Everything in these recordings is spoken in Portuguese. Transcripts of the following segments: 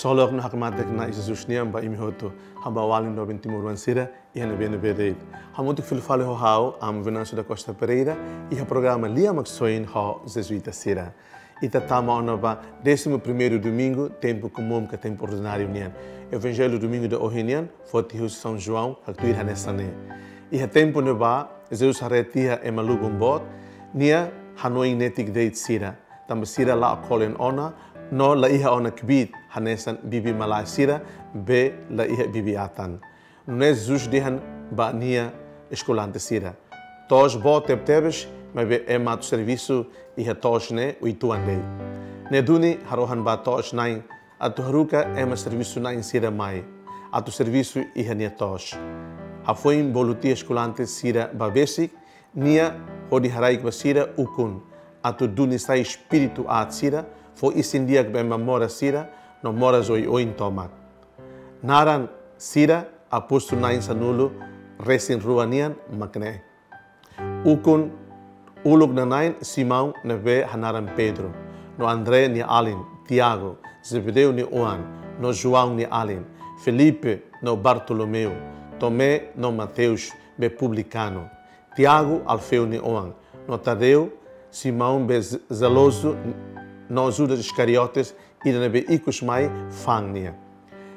Solo na hakmatek na Jesus niam ba imi hoto hamba walin do Timuruan sira e na bene bede. Hamutik filfale ho hau am Venâncio da Costa Pereira e o programa Lia Maxoin ho Jesuíta sira. Ita tama ona ba 11º domingo tempo comum que tempo ordinário nian. Evangelho domingo de Ohinian fortihus São João haktuir hanesane. E tempo ne ba Jesus haretia e malugumbot nia hanoi netik deit sira. Tamba sira la akolen ona no la iha ona kbit hanesan bibi malai sira be la iha bibi atan. Nunes Jesus dihan ba nia escolante sira. Tos bo tebes mas be é mato serviço e a tos ne o itu andei. Ne duni harohan ba tos nain atu haruka é ma serviço nain sira mai. Atu serviço e a nia tos. A foi voluti escolante sira ba basic nia hodi haraik ba sira ukun. Atu duni sai espírito a sira foi isindia que bem mora sira no mora zoi o intomak. Naran sira aposto nain sanulo resin ruanian makne. Ukun ulog na nain Simão na be hanaran Pedro, no André ni Alin, Tiago, Zebedeu ni Juan, no João ni Alin, Felipe no Bartolomeu, Tomé no Mateus be publicano, Tiago Alfeu ni Juan, no Tadeu, Simão be zeloso, no Judas Iscariotes e na be icos mai fangnia.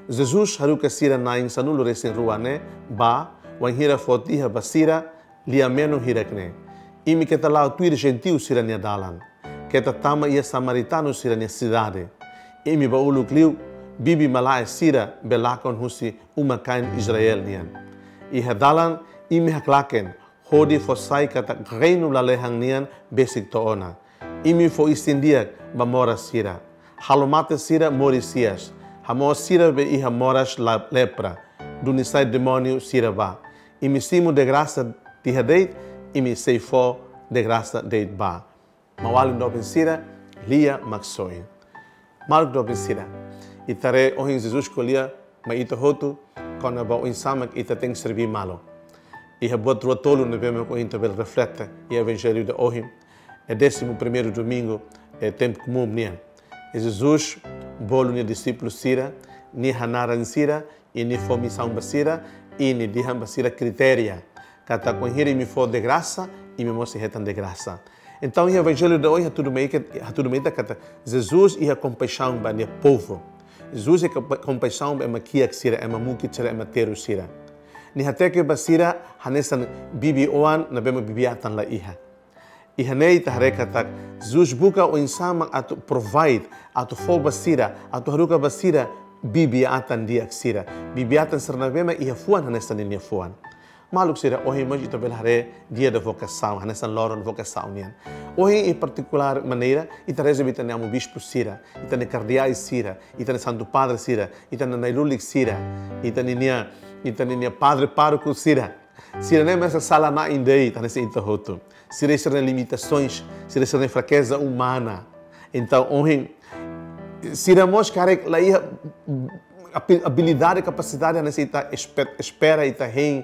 Jesus haruka sira nain sanulo resin ruane ba wanhira fotiha basira liameno hirakne. Imi kita lau tuir gentil sirania dalan. Kita tama ia samaritano sirania cidade. Imi baulu kliu bibi malai sira belakon husi umakain Israel nian. Iha dalan imi haklaken hodi fosai kata reino lalehang nian besik toona. Imi fo istindiak bamora sira. Halomate sira morisias. Hamo sira be iha moras la lepra. Dunisai demônio sira ba. Imi simu de graça tihadeit imi seifo de graça deit ba. Mawalin do sira lia maxoi. Malk do sira. Itare ohin Jesus kolia ma ito hotu kona ba o insamak ita tem servir malo. Iha bot rotolo ne bema ko inta bel reflete e evangelho de ohim. É 11º domingo é tempo comum nian. E Jesus bolo ni discípulo sira ni hanaran sira e ni fomissão basira e ni diham basira critéria. Kata conhiri me for de graça e me mostra retan de graça. Então, o evangelho de hoje é tudo meio kata Jesus e a compaixão para o povo. Jesus e a compaixão é uma kia que sira, é uma muki tira, é uma teru sira. Ni até que basira hanesan bibi oan na bema bibi atan la iha. E hanei tahare kata Jesus buka o insama atu provide atu fo basira atu haruka basira bibi atan dia sira. Bibi atan serna bema iha fuan hanesan ni fuan. Maluk sira ohi mas ito belhare dia da vocação, hanesan loron vocação nian. Ohi em particular maneira ita resebita ne amo bispo sira, ita ne cardeais sira, ita ne santo padre sira, ita ne nailulik sira, ita ne padre pároco sira. Sira nem essa sala na indei, tá nesse ita hoto. Sira sira limitações, sira sira fraqueza humana. Então ohi sira mos carek lá habilidade, capacidade nessa ita espera ita rei.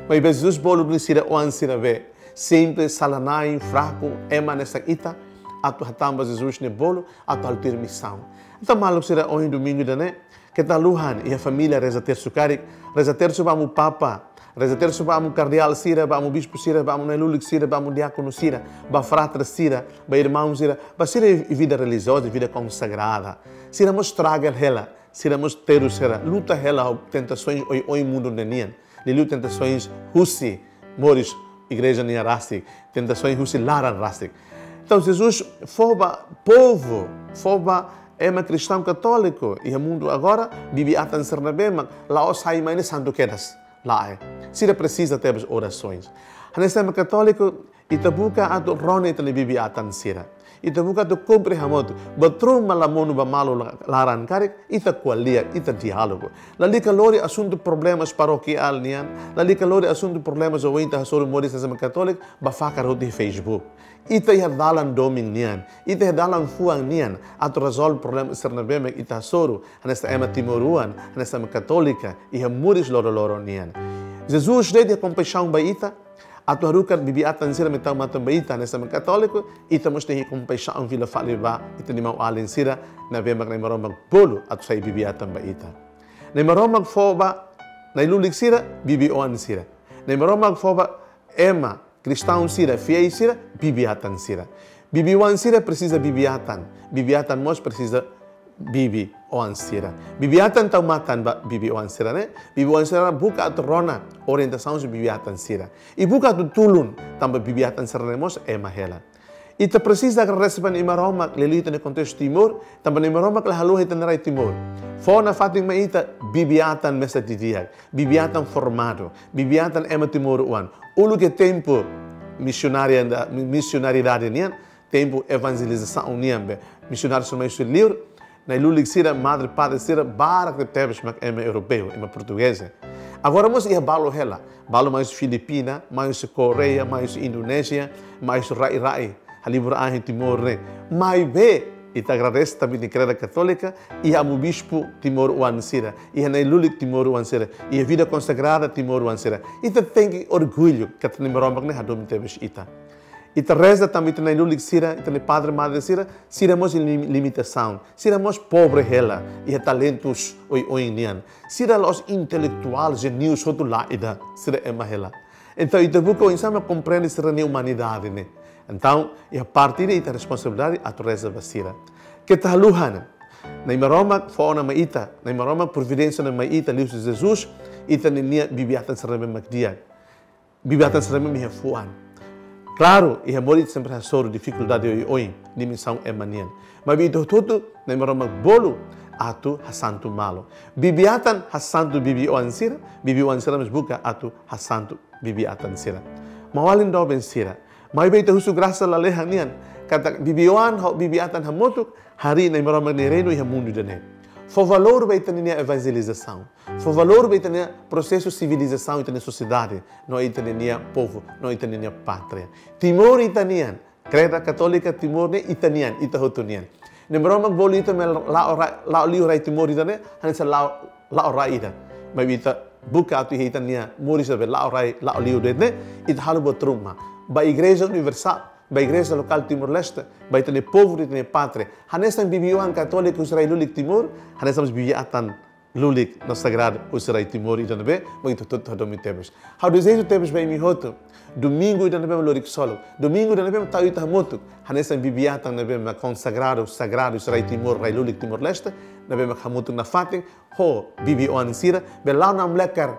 Mas Jesus bolo do sira o ansira ve sempre salanai fraco ema nessa ita atu hatamba Jesus ne bolo atu altir missão. Então malu sira hoje domingo dane que tá luhan e a família reza terço caric reza terço bamu papa reza terço bamu cardeal sira bamu bispo sira bamu nelulik sira bamu diácono sira ba fratra sira ba irmão sira ba sira vida religiosa vida consagrada sira mostraga ela sira mostero sira luta ela tentações oi mundo nenian Lilu tentações husi, moris, igreja nia rastik, tentações husi laran rastik. Então Jesus foba povo, foba é uma cristão católico e o mundo agora bibi atan sernabema, lá os sai mais santo quedas, lá é. Se precisa ter orações. Nesse tema católico itabuka ato rone tele bibi atan sira. Itabuka to compre hamot, batrum malamonu ba malo laran karik, ita qualia, ita diálogo. Lali calori assunto problemas paroquial nian, lali calori assunto problemas o inta hasoro moris na sama católico, ba fakar di Facebook. Ita dalan doming nian, ita dalan fuang nian, ato resolve problemas sernabeme ita hasoro, nesta ema timoruan, nesta ema católica, iha muris loro nian. Jesus de compaixão ba ita, Atu harukan bibiatan sira metau mata baita nessa católico e tamos tem compaixão vila faleba e tem mau alin sira na bemak na maromag bolo atu sai bibiatan baita. Na maromag foba na ilulik sira bibioan sira. Na maromag foba ema cristão sira fiei sira bibiatan sira. Bibiwan sira precisa bibiatan. Bibiatan mos precisa bibi oan sira. Bibiatan tau matan ba bibi oan sira ne. Bibi oan sira buka atu rona orientação se bibiatan sira. E buka atu tulun tamba bibiatan sira ne mos ema hela. E te precisa que receban imaroma lelita no contexto Timor, tamba imaroma que halu hita narai Timor. Fona fating maita bibiatan mesa didiak, bibiatan formado, bibiatan ema Timor uan. Ulu que tempo missionariedade nian, tempo evangelização nian be. Missionários são mais livre, na ilulik sira madre padre sira barak de tebes mak ema europeu, ema portuguesa. Agora nós ia balo hela, balo mais Filipina, mais Coreia, mais Indonésia, mais rai halibur ahin Timor ne. Mai be ita agradece também de Igreja Católica e a bispo Timor uan sira, e a ilulik Timor uan sira, e a vida consagrada Timor uan sira. Ita tem orgulho que a nimeromak ne hadom tebes ita. Ita reza também na ilulik sira, ita ne padre madre sira, sira mos limitação, sira mos pobre hela, e a talentos oi nian. Sira os intelectuais genius hotu laida, sira ema hela. Então ita buka o insama compreende sira ne humanidade ne. Então, e a partir da responsabilidade, a reza basira. Que taluhan, na imaroma fona maita, na imaroma providência na maita, livros de Jesus, ita nenia bibiatan serame magdia. Bibiatan serame miha fuan. Claro, e a morir sempre a soro dificuldade oi, dimensão emanian. Mas bito tudo, na imaroma bolo, atu hasantu malo. Bibiatan hasantu bibi oansira, bibi oansira mas buka atu hasantu bibiatan sira. Mawalin do ben sira. Mai beta husu graça la lehan nian kata bibiwan ho bibiatan hamotuk hari na marama nereno e mundo dane. Fo valor beta nia evangelização. Fo valor beta nia processo civilização e sociedade, no itania povo, no itania pátria. Timor itanian, Igreja Católica Timor ne itanian, itahotonian. Ne marama bolita mel la liu rai Timor itane, hansa la rai. Mai beta buka atu itania morisa be la rai la liu dene, it halu botruma. Ba Igreja Universal, ba Igreja Local Timor-Leste, ba itane povo itane pátria. Hanesam bibiuan católico Israel lulik Timor, hanesam bibiatan lulik no sagrado Israel Timor itane be, ba itu tudo hadomi tebes. How desejo tebes ba imi hoto. Domingo itane be lorik solo. Domingo itane be tau ita motuk. Hanesam bibiatan na be ma consagrado sagrado Israel Timor, Rai lulik Timor-Leste, na be ma hamutuk na fating, ho bibiuan sira, be lau nam lekar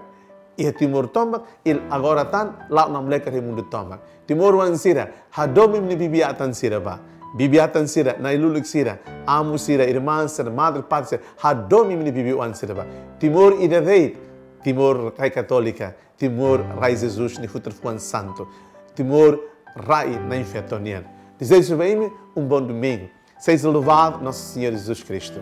ia Timor tombak, il agora tan lau nam lekar he mundo tombak. Timor wan sira, hadomim ni bibiatan sira ba. Bibiatan sira, na ilulik sira, amu sira, irmã sira, madre padre sira, hadomim ni bibiwan sira ba. Timor ida rei, Timor rai católica, Timor rai Jesus ni futur fuan santo. Timor rai na infetonian. Desejo bem bom domingo. Seja louvado nosso Senhor Jesus Cristo.